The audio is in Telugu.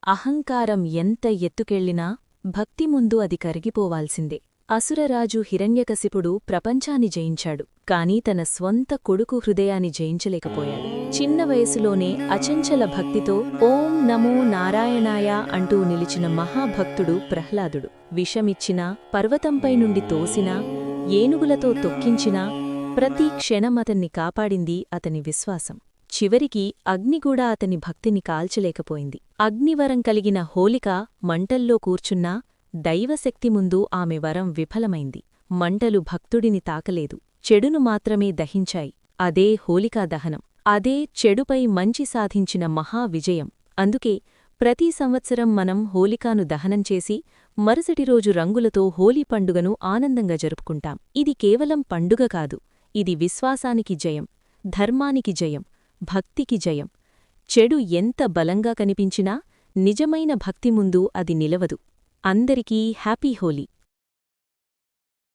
అహంకారం ఎంత ఎత్తుకెళ్లినా భక్తి ముందు అది కరిగిపోవాల్సిందే. అసురరాజు హిరణ్యకశిపుడు ప్రపంచాన్ని జయించాడు, కాని తన స్వంత కొడుకు హృదయాన్ని జయించలేకపోయాడు. చిన్న వయసులోనే అచంచల భక్తితో ఓం నమో నారాయణాయ అంటూ నిలిచిన మహాభక్తుడు ప్రహ్లాదుడు. విషమిచ్చినా, పర్వతంపై నుండి తోసినా, ఏనుగులతో తొక్కించినా ప్రతి క్షణమతన్ని కాపాడింది అతని విశ్వాసం. చివరికి అగ్నిగూడా అతని భక్తిని కాల్చలేకపోయింది. అగ్నివరం కలిగిన హోలిక మంటల్లో కూర్చున్నా దైవశక్తి ముందు ఆమె వరం విఫలమైంది. మంటలు భక్తుడిని తాకలేదు, చెడును మాత్రమే దహించాయి. అదే హోలికా దహనం. అదే చెడుపై మంచి సాధించిన మహావిజయం. అందుకే ప్రతి సంవత్సరం మనం హోలికాను దహనం చేసి మరుసటి రోజు రంగులతో హోలీ పండుగను ఆనందంగా జరుపుకుంటాం. ఇది కేవలం పండుగ కాదు, ఇది విశ్వాసానికి జయం, ధర్మానికి జయం, భక్తికి జయం. చెడు ఎంత బలంగా కనిపించినా నిజమైన భక్తి ముందు అది నిలవదు. అందరికీ హ్యాపీ హోలీ.